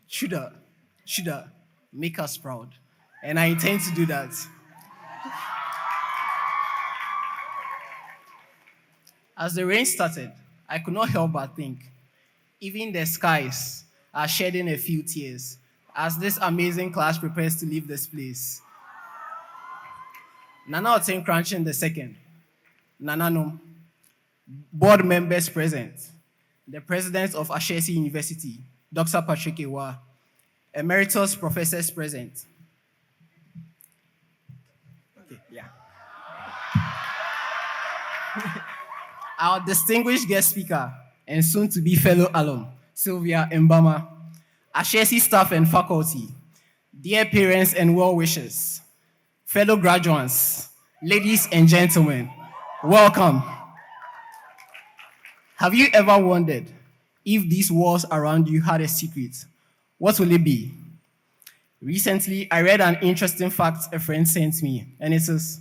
Chudah, Chudah, make us proud. And I intend to do that. As the rain started, I could not help but think, even the skies are shedding a few tears as this amazing class prepares to leave this place. Nana Oten Cranchin II, Nanano, board members present, the president of Ashesi University, Dr. Patrick Ewa, emeritus professors present. Okay, yeah. Our distinguished guest speaker and soon to be fellow alum, Sylvia Mbama, Ashesi staff and faculty, dear parents and well wishers, fellow graduates, ladies and gentlemen, welcome. Have you ever wondered if these walls around you had a secret? What will it be? Recently, I read an interesting fact a friend sent me, and it says,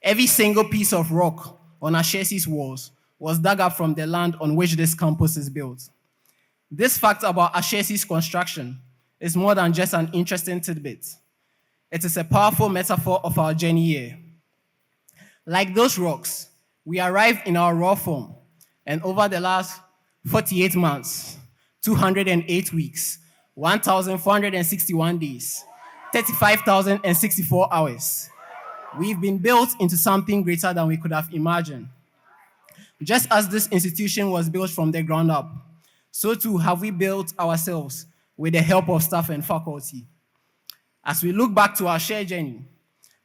every single piece of rock on Ashesi's walls was dug up from the land on which this campus is built. This fact about Ashesi's construction is more than just an interesting tidbit. It is a powerful metaphor of our journey here. Like those rocks, we arrived in our raw form, and over the last 48 months, 208 weeks, 1,461 days, 35,064 hours, we've been built into something greater than we could have imagined. Just as this institution was built from the ground up, so too have we built ourselves with the help of staff and faculty. As we look back to our shared journey,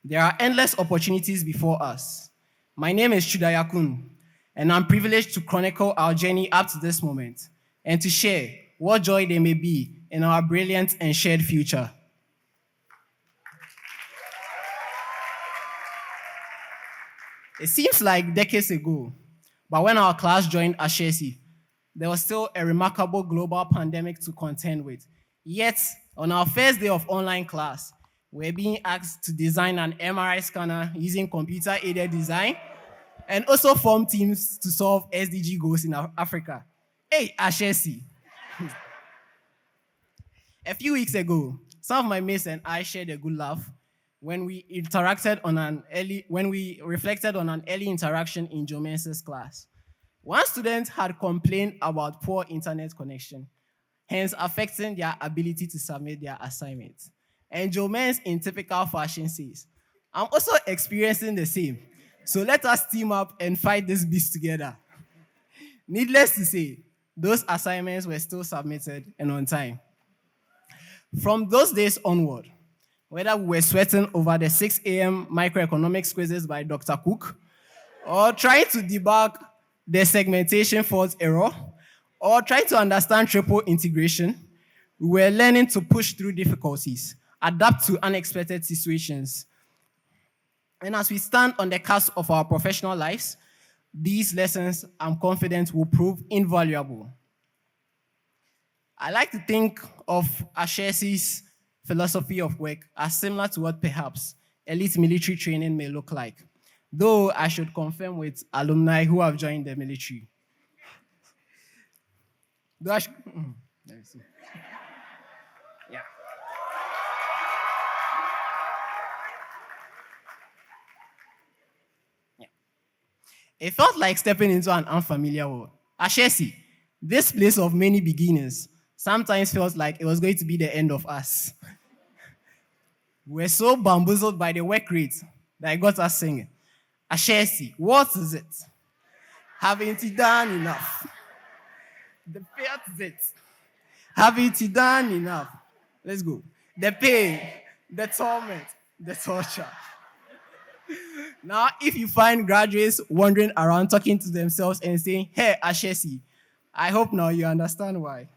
there are endless opportunities before us. My name is Chudah Yakung, and I'm privileged to chronicle our journey up to this moment and to share what joy there may be in our brilliant and shared future. It seems like decades ago, but when our class joined Ashesi, there was still a remarkable global pandemic to contend with. Yet, on our first day of online class, we're being asked to design an MRI scanner using computer-aided design and also form teams to solve SDG goals in Africa. Hey, Ashesi. A few weeks ago, some of my mates and I shared a good laugh when we reflected on an early interaction in Jomen's class. One student had complained about poor internet connection, hence affecting their ability to submit their assignments. And Jomen's, in typical fashion, says, I'm also experiencing the same. So let us team up and fight this beast together. Needless to say, those assignments were still submitted and on time. From those days onward, whether we were sweating over the 6 a.m. microeconomics quizzes by Dr. Cook, or trying to debug the segmentation fault error, or trying to understand triple integration, we were learning to push through difficulties, adapt to unexpected situations. And as we stand on the cusp of our professional lives, these lessons, I'm confident, will prove invaluable. I like to think of Ashesi's philosophy of work as similar to what perhaps elite military training may look like, though I should confirm with alumni who have joined the military. Let me see. Yeah. Yeah. It felt like stepping into an unfamiliar world. Ashesi, this place of many beginnings, sometimes felt like it was going to be the end of us. We were so bamboozled by the work rate that it got us singing. Ashesi, what is it? Haven't you done enough? The payout is it. Haven't you done enough? Let's go. The pain, the torment, the torture. Now, if you find graduates wandering around talking to themselves and saying, hey, Ashesi, I hope now you understand why.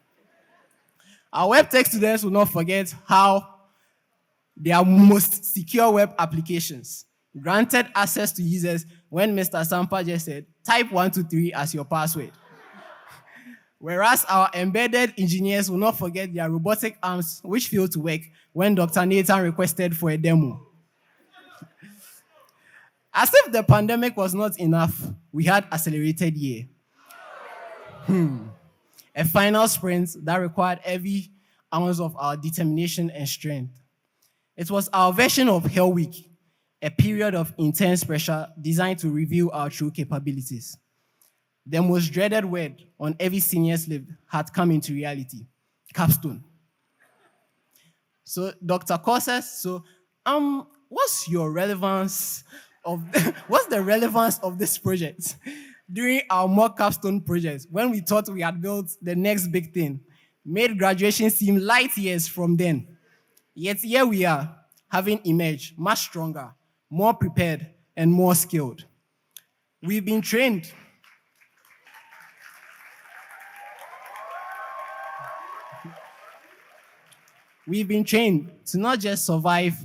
Our web tech students will not forget how their most secure web applications granted access to users when Mr. Sampa just said, type 123 as your password. Whereas our embedded engineers will not forget their robotic arms which failed to work when Dr. Nathan requested for a demo. As if the pandemic was not enough, we had accelerated year. A final sprint that required every ounce of our determination and strength. It was our version of Hell Week, a period of intense pressure designed to reveal our true capabilities. The most dreaded word on every senior's lip had come into reality: capstone. So, Dr. Corses, what's your relevance of what's the relevance of this project? During our mock capstone project, when we thought we had built the next big thing, made graduation seem light years from then. Yet here we are, having emerged much stronger, more prepared, and more skilled. We've been trained. We've been trained to not just survive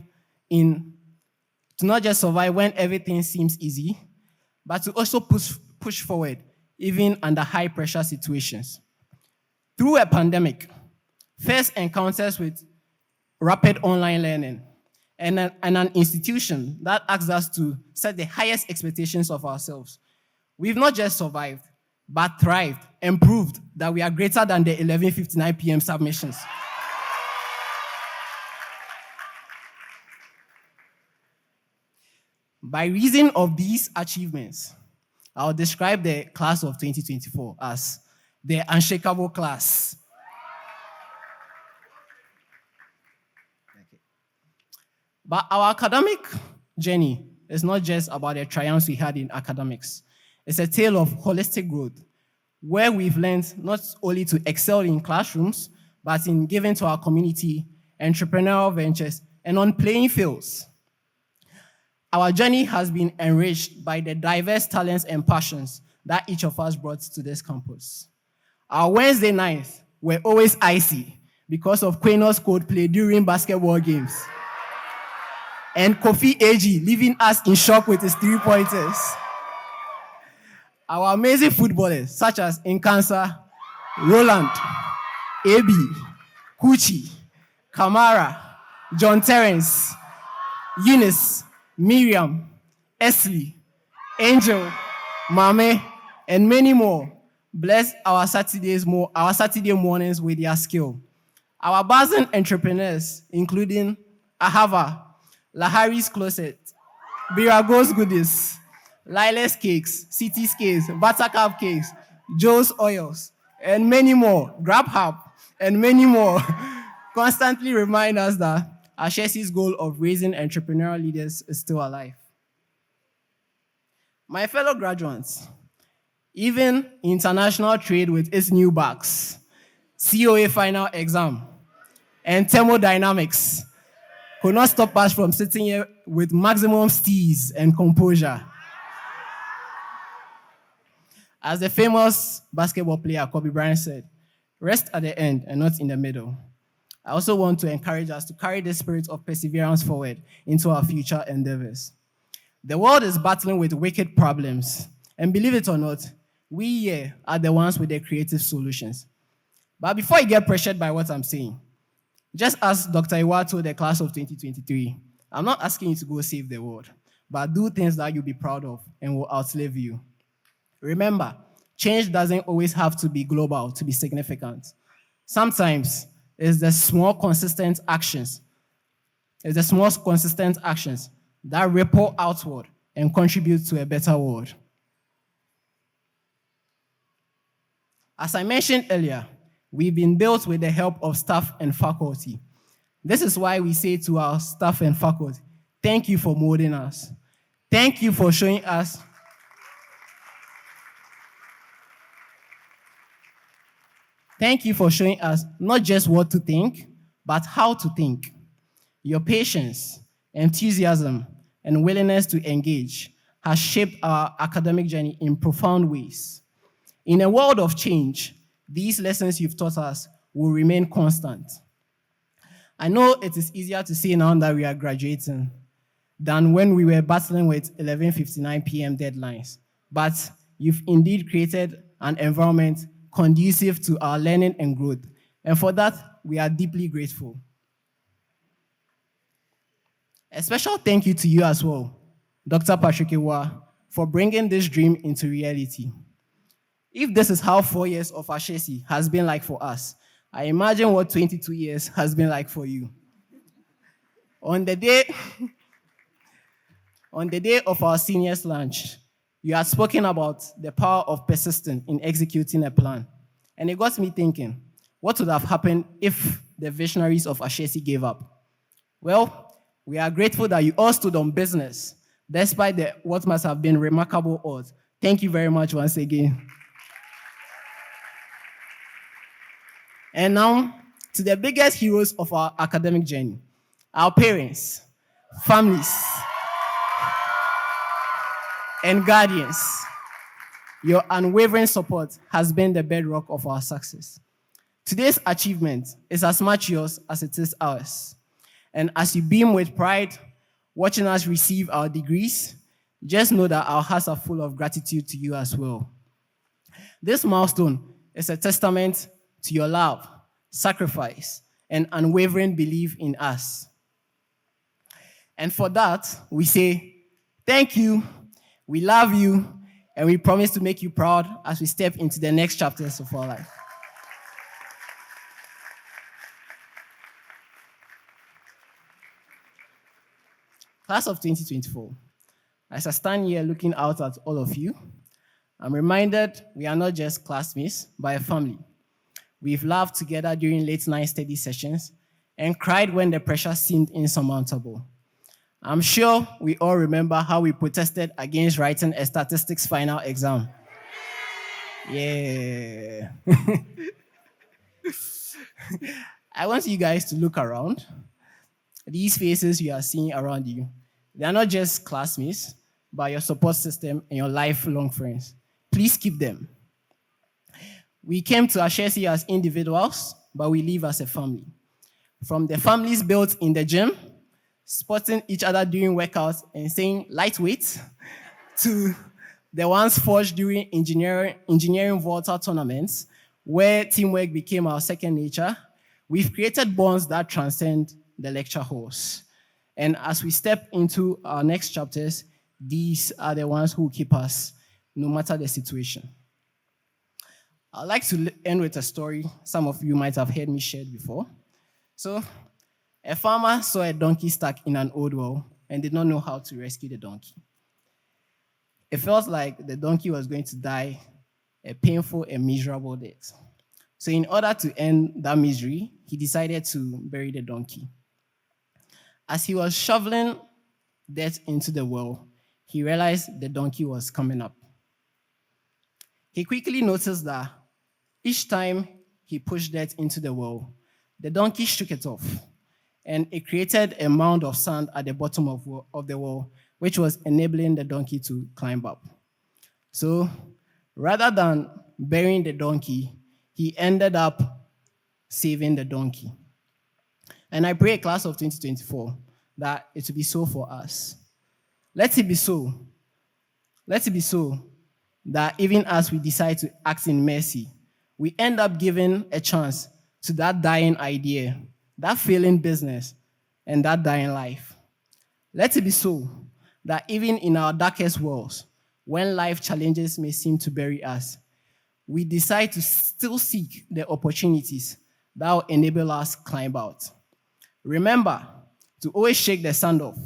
when everything seems easy, but to also push forward, even under high pressure situations. Through a pandemic, first encounters with rapid online learning, and an institution that asks us to set the highest expectations of ourselves, we've not just survived, but thrived and proved that we are greater than the 11:59 p.m. submissions. By reason of these achievements, I'll describe the class of 2024 as the unshakable class. But our academic journey is not just about the triumphs we had in academics. It's a tale of holistic growth, where we've learned not only to excel in classrooms, but in giving to our community, entrepreneurial ventures, and on playing fields. Our journey has been enriched by the diverse talents and passions that each of us brought to this campus. Our Wednesday nights were always icy because of Quanos code play during basketball games. And Kofi AG leaving us in shock with his 3-pointers. Our amazing footballers, such as Nkansa, Roland, AB, Kuchi, Kamara, John Terrence, Eunice, Miriam, Esley, Angel, Mame, and many more bless our Saturday mornings with their skill. Our buzzing entrepreneurs, including Ahava, Lahari's Closet, Birago's Goodies, Lila's Cakes, City's Cakes, Buttercup Cakes, Joe's Oils, and many more, GrabHub, and many more, constantly remind us that Ashesi's goal of raising entrepreneurial leaders is still alive. My fellow graduates, even international trade with its new bugs, COA final exam, and thermodynamics could not stop us from sitting here with maximum steeze and composure. As the famous basketball player Kobe Bryant said, rest at the end and not in the middle. I also want to encourage us to carry the spirit of perseverance forward into our future endeavors. The world is battling with wicked problems, and believe it or not, we here are the ones with the creative solutions. But before you get pressured by what I'm saying, just as Dr. Iwa told the class of 2023, I'm not asking you to go save the world, but do things that you'll be proud of and will outlive you. Remember, change doesn't always have to be global to be significant. Sometimes it's the small, consistent actions that ripple outward and contribute to a better world. As I mentioned earlier, we've been built with the help of staff and faculty. This is why we say to our staff and faculty, thank you for molding us. Thank you for showing us not just what to think, but how to think. Your patience, enthusiasm, and willingness to engage has shaped our academic journey in profound ways. In a world of change, these lessons you've taught us will remain constant. I know it is easier to say now that we are graduating than when we were battling with 11:59 p.m. deadlines, but you've indeed created an environment conducive to our learning and growth. And for that, we are deeply grateful. A special thank you to you as well, Dr. Patrick Iwa, for bringing this dream into reality. If this is how 4 years of Ashesi has been like for us, I imagine what 22 years has been like for you. On the day, on the day of our seniors lunch, you had spoken about the power of persistence in executing a plan. And it got me thinking, what would have happened if the visionaries of Ashesi gave up? Well, we are grateful that you all stood on business, despite what must have been remarkable odds. Thank you very much once again. And now, to the biggest heroes of our academic journey, our parents, families, and guardians. Your unwavering support has been the bedrock of our success. Today's achievement is as much yours as it is ours. And as you beam with pride, watching us receive our degrees, just know that our hearts are full of gratitude to you as well. This milestone is a testament to your love, sacrifice, and unwavering belief in us. And for that, we say, thank you, we love you, and we promise to make you proud as we step into the next chapters of our life. Class of 2024, as I stand here looking out at all of you, I'm reminded we are not just classmates, but a family. We've laughed together during late night study sessions and cried when the pressure seemed insurmountable. I'm sure we all remember how we protested against writing a statistics final exam. Yeah. I want you guys to look around. These faces you are seeing around you, they are not just classmates, but your support system and your lifelong friends. Please keep them. We came to Ashesi as individuals, but we live as a family. From the families built in the gym, spotting each other during workouts and saying lightweight, to the ones forged during engineering volta tournaments, where teamwork became our second nature, we've created bonds that transcend the lecture halls. And as we step into our next chapters, these are the ones who keep us, no matter the situation. I'd like to end with a story some of you might have heard me share before. So, a farmer saw a donkey stuck in an old well and did not know how to rescue the donkey. It felt like the donkey was going to die a painful and miserable death. So in order to end that misery, he decided to bury the donkey. As he was shoveling dirt into the well, he realized the donkey was coming up. He quickly noticed that each time he pushed dirt into the well, the donkey shook it off, and it created a mound of sand at the bottom of the well, which was enabling the donkey to climb up. So rather than burying the donkey, he ended up saving the donkey. And I pray, class of 2024, that it will be so for us. Let it be so. Let it be so that even as we decide to act in mercy, we end up giving a chance to that dying idea, that failing business, and that dying life. Let it be so that even in our darkest worlds, when life challenges may seem to bury us, we decide to still seek the opportunities that will enable us to climb out. Remember to always shake the sand off,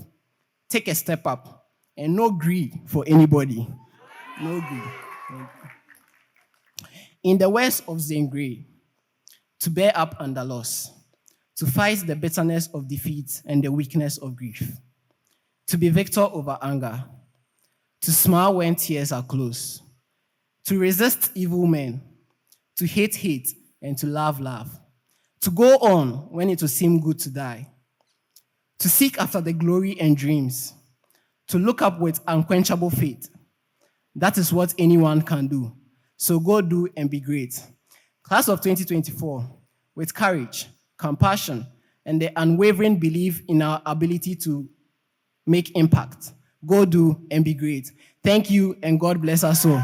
take a step up, and no greed for anybody. No greed. No greed. In the words of Zane Grey, to bear up under loss, to fight the bitterness of defeat and the weakness of grief, to be victor over anger, to smile when tears are close, to resist evil men, to hate hate, and to love love, to go on when it will seem good to die, to seek after the glory and dreams, to look up with unquenchable faith. That is what anyone can do. So go do and be great. Class of 2024, with courage, compassion, and the unwavering belief in our ability to make impact. Go do and be great. Thank you, and God bless us all.